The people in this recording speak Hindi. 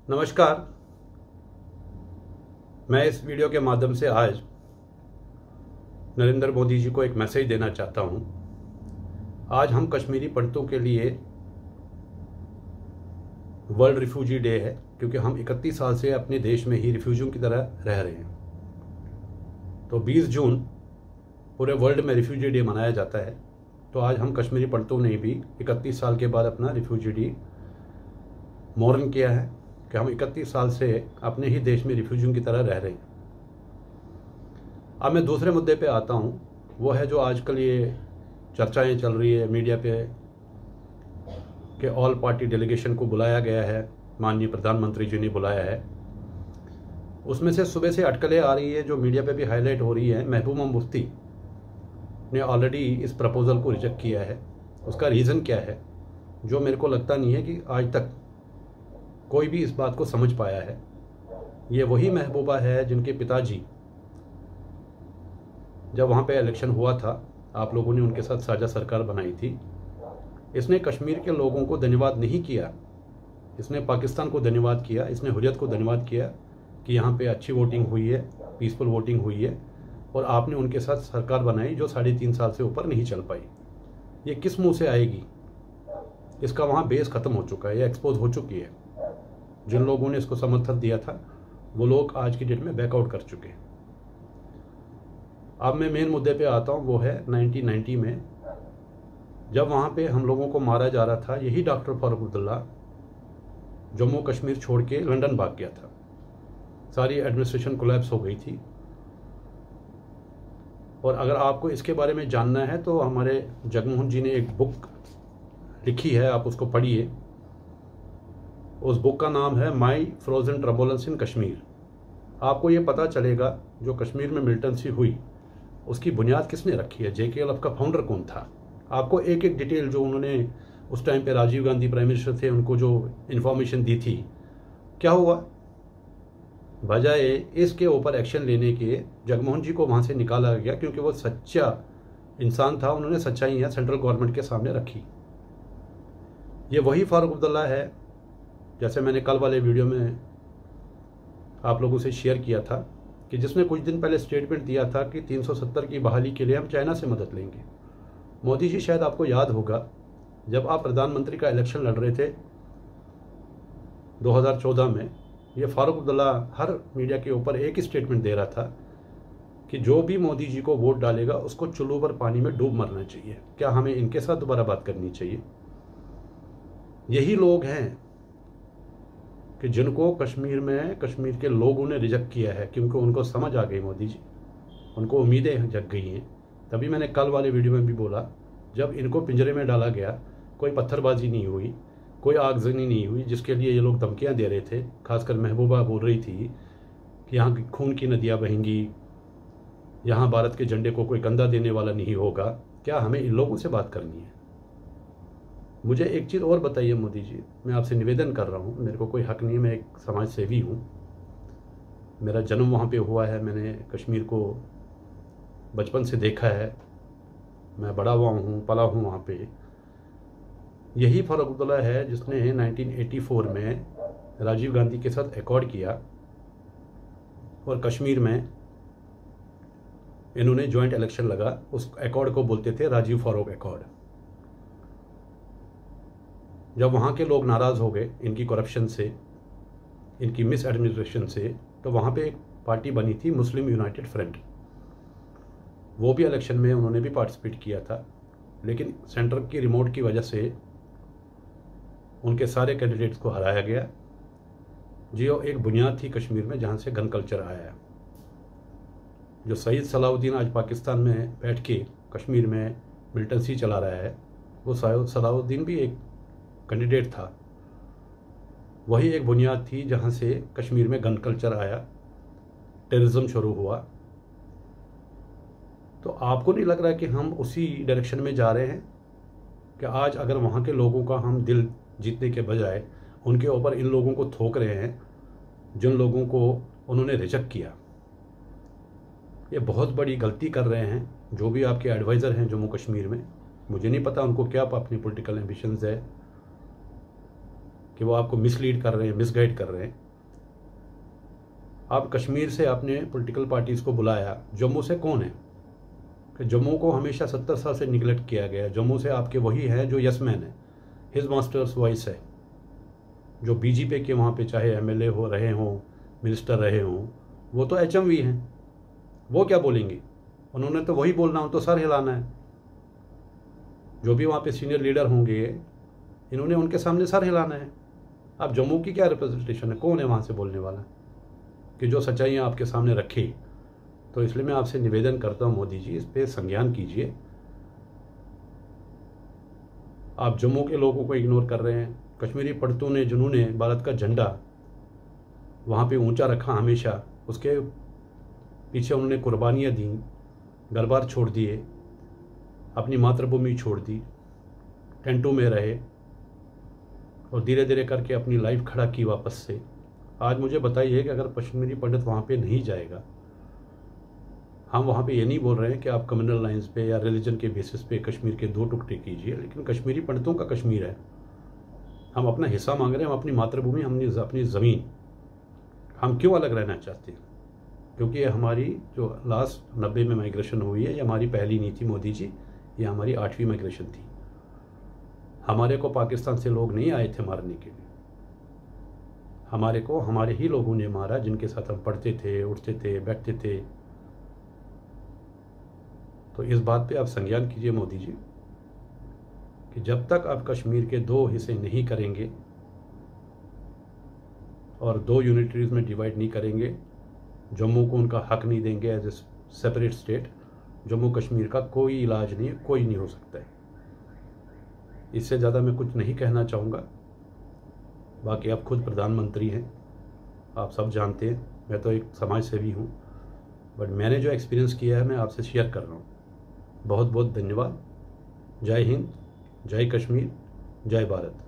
नमस्कार। मैं इस वीडियो के माध्यम से आज नरेंद्र मोदी जी को एक मैसेज देना चाहता हूं। आज हम कश्मीरी पंडितों के लिए वर्ल्ड रिफ्यूजी डे है, क्योंकि हम 31 साल से अपने देश में ही रिफ्यूजियों की तरह रह रहे हैं। तो 20 जून पूरे वर्ल्ड में रिफ्यूजी डे मनाया जाता है। तो आज हम कश्मीरी पंडितों ने भी 31 साल के बाद अपना रिफ्यूजी डे मोरन किया है कि हम 31 साल से अपने ही देश में रिफ्यूजियों की तरह रह रहे हैं। अब मैं दूसरे मुद्दे पे आता हूँ। वो है जो आजकल ये चर्चाएं चल रही है मीडिया पे कि ऑल पार्टी डेलीगेशन को बुलाया गया है, माननीय प्रधानमंत्री जी ने बुलाया है। उसमें से सुबह से अटकलें आ रही है जो मीडिया पे भी हाईलाइट हो रही है। महबूबा मुफ्ती ने ऑलरेडी इस प्रपोजल को रिजेक्ट किया है। उसका रीज़न क्या है, जो मेरे को लगता नहीं है कि आज तक कोई भी इस बात को समझ पाया है। ये वही महबूबा है जिनके पिताजी जब वहाँ पे इलेक्शन हुआ था, आप लोगों ने उनके साथ साझा सरकार बनाई थी। इसने कश्मीर के लोगों को धन्यवाद नहीं किया, इसने पाकिस्तान को धन्यवाद किया, इसने हुर्रियत को धन्यवाद किया कि यहाँ पे अच्छी वोटिंग हुई है, पीसफुल वोटिंग हुई है और आपने उनके साथ सरकार बनाई जो 3.5 साल से ऊपर नहीं चल पाई। ये किस मुँह से आएगी? इसका वहाँ बेस ख़त्म हो चुका है, ये एक्सपोज हो चुकी है। जिन लोगों ने इसको समर्थन दिया था वो लोग आज की डेट में बैकआउट कर चुके हैं। अब मैं मेन मुद्दे पे आता हूँ। वो है 1990 में जब वहाँ पे हम लोगों को मारा जा रहा था, यही डॉक्टर फारूक अब्दुल्ला जम्मू कश्मीर छोड़ के लंदन भाग गया था। सारी एडमिनिस्ट्रेशन कोलैप्स हो गई थी। और अगर आपको इसके बारे में जानना है तो हमारे जगमोहन जी ने एक बुक लिखी है, आप उसको पढ़िए। उस बुक का नाम है माई फ्रोजन ट्रबुलेंस इन कश्मीर। आपको ये पता चलेगा जो कश्मीर में मिलिटेंसी हुई उसकी बुनियाद किसने रखी है, JKLF का फाउंडर कौन था। आपको एक एक डिटेल जो उन्होंने उस टाइम पे राजीव गांधी प्राइम मिनिस्टर थे उनको जो इन्फॉर्मेशन दी थी, क्या हुआ? बजाय इसके ऊपर एक्शन लेने के जगमोहन जी को वहाँ से निकाला गया, क्योंकि वो सच्चा इंसान था। उन्होंने सच्चाई है सेंट्रल गवर्नमेंट के सामने रखी। ये वही फारूक अब्दुल्ला है, जैसे मैंने कल वाले वीडियो में आप लोगों से शेयर किया था, कि जिसने कुछ दिन पहले स्टेटमेंट दिया था कि 370 की बहाली के लिए हम चाइना से मदद लेंगे। मोदी जी, शायद आपको याद होगा जब आप प्रधानमंत्री का इलेक्शन लड़ रहे थे 2014 में, ये फारूक अब्दुल्ला हर मीडिया के ऊपर एक ही स्टेटमेंट दे रहा था कि जो भी मोदी जी को वोट डालेगा उसको चुल्लू पर पानी में डूब मरना चाहिए। क्या हमें इनके साथ दोबारा बात करनी चाहिए? यही लोग हैं कि जिनको कश्मीर में कश्मीर के लोगों ने रिजेक्ट किया है, क्योंकि उनको समझ आ गई मोदी जी, उनको उम्मीदें जग गई हैं। तभी मैंने कल वाले वीडियो में भी बोला, जब इनको पिंजरे में डाला गया कोई पत्थरबाजी नहीं हुई, कोई आगजनी नहीं हुई, जिसके लिए ये लोग धमकियां दे रहे थे। खासकर महबूबा बोल रही थी कि यहाँ की खून की नदियाँ बहेंगी, यहाँ भारत के झंडे को कोई कंधा देने वाला नहीं होगा। क्या हमें इन लोगों से बात करनी है? मुझे एक चीज़ और बताइए मोदी जी, मैं आपसे निवेदन कर रहा हूँ, मेरे को कोई हक नहीं, मैं एक समाज सेवी हूँ, मेरा जन्म वहाँ पे हुआ है, मैंने कश्मीर को बचपन से देखा है, मैं बड़ा हुआ हूँ, पला हूँ वहाँ पे। यही फारूक अब्दुल्ला है जिसने 1984 में राजीव गांधी के साथ एकॉर्ड किया और कश्मीर में इन्होंने जॉइंट इलेक्शन लगा। उस एकॉर्ड को बोलते थे राजीव फारूक एकॉर्ड। जब वहाँ के लोग नाराज़ हो गए इनकी करप्शन से, इनकी मिस एडमिनिस्ट्रेशन से, तो वहाँ पे एक पार्टी बनी थी मुस्लिम यूनाइटेड फ्रंट। वो भी इलेक्शन में उन्होंने भी पार्टिसिपेट किया था, लेकिन सेंटर की रिमोट की वजह से उनके सारे कैंडिडेट्स को हराया गया। जो एक बुनियाद थी कश्मीर में जहाँ से गन कल्चर आया। जो सईद सलाउद्दीन आज पाकिस्तान में बैठ के कश्मीर में मिलिटेंसी चला रहा है, वो सलाउद्दीन भी एक कैंडिडेट था। वही एक बुनियाद थी जहाँ से कश्मीर में गन कल्चर आया, टेररिज्म शुरू हुआ। तो आपको नहीं लग रहा कि हम उसी डायरेक्शन में जा रहे हैं कि आज अगर वहाँ के लोगों का हम दिल जीतने के बजाय उनके ऊपर इन लोगों को थोक रहे हैं जिन लोगों को उन्होंने रिजेक्ट किया? ये बहुत बड़ी गलती कर रहे हैं जो भी आपके एडवाइज़र हैं जम्मू कश्मीर में। मुझे नहीं पता उनको क्या अपनी पॉलिटिकल एम्बिशंस है, कि वो आपको मिसलीड कर रहे हैं, मिसगाइड कर रहे हैं। आप कश्मीर से आपने पॉलिटिकल पार्टीज़ को बुलाया, जम्मू से कौन है? कि जम्मू को हमेशा 70 साल से निगलेक्ट किया गया। जम्मू से आपके वही हैं जो यस मैन है, हिज मास्टर्स वॉइस है, जो बीजेपी के वहाँ पे चाहे एमएलए हो रहे हों, मिनिस्टर रहे हों, वो तो एचएमवी हैं। वो क्या बोलेंगे? उन्होंने तो वही बोलना, उनको तो सर हिलाना है। जो भी वहाँ पे सीनियर लीडर होंगे, इन्होंने उनके सामने सर हिलाना है। अब जम्मू की क्या रिप्रेजेंटेशन है? कौन है वहाँ से बोलने वाला कि जो सच्चाइयाँ आपके सामने रखे? तो इसलिए मैं आपसे निवेदन करता हूँ, मोदी जी, इस पर संज्ञान कीजिए। आप जम्मू के लोगों को इग्नोर कर रहे हैं। कश्मीरी पंडितों ने, जिन्होंने भारत का झंडा वहाँ पे ऊंचा रखा हमेशा, उसके पीछे उन्होंने कुर्बानियाँ दी, घर बार छोड़ दिए, अपनी मातृभूमि छोड़ दी, टेंटों में रहे और धीरे धीरे करके अपनी लाइफ खड़ा की वापस से। आज मुझे बताइए कि अगर कश्मीरी पंडित वहाँ पे नहीं जाएगा, हम वहाँ पे ये नहीं बोल रहे हैं कि आप कम्युनल लाइंस पे या रिलीजन के बेसिस पे कश्मीर के 2 टुकड़े कीजिए, लेकिन कश्मीरी पंडितों का कश्मीर है। हम अपना हिस्सा मांग रहे हैं, हम अपनी मातृभूमि, हमने अपनी ज़मीन, हम क्यों अलग रहना चाहते हैं? क्योंकि ये हमारी जो लास्ट 90 में माइग्रेशन हुई है, ये हमारी पहली नहीं थी मोदी जी, ये हमारी 8वीं माइग्रेशन थी। हमारे को पाकिस्तान से लोग नहीं आए थे मारने के लिए, हमारे को हमारे ही लोगों ने मारा, जिनके साथ हम पढ़ते थे, उठते थे, बैठते थे। तो इस बात पे आप संज्ञान कीजिए मोदी जी कि जब तक आप कश्मीर के 2 हिस्से नहीं करेंगे और 2 यूनिटरीज में डिवाइड नहीं करेंगे, जम्मू को उनका हक नहीं देंगे as a separate state, Jammu Kashmir का कोई इलाज नहीं है, कोई नहीं हो सकता है। इससे ज़्यादा मैं कुछ नहीं कहना चाहूँगा। बाकी आप खुद प्रधानमंत्री हैं, आप सब जानते हैं, मैं तो एक समाज सेवी हूँ, बट मैंने जो एक्सपीरियंस किया है मैं आपसे शेयर कर रहा हूँ। बहुत बहुत धन्यवाद। जय हिंद, जय कश्मीर, जय भारत।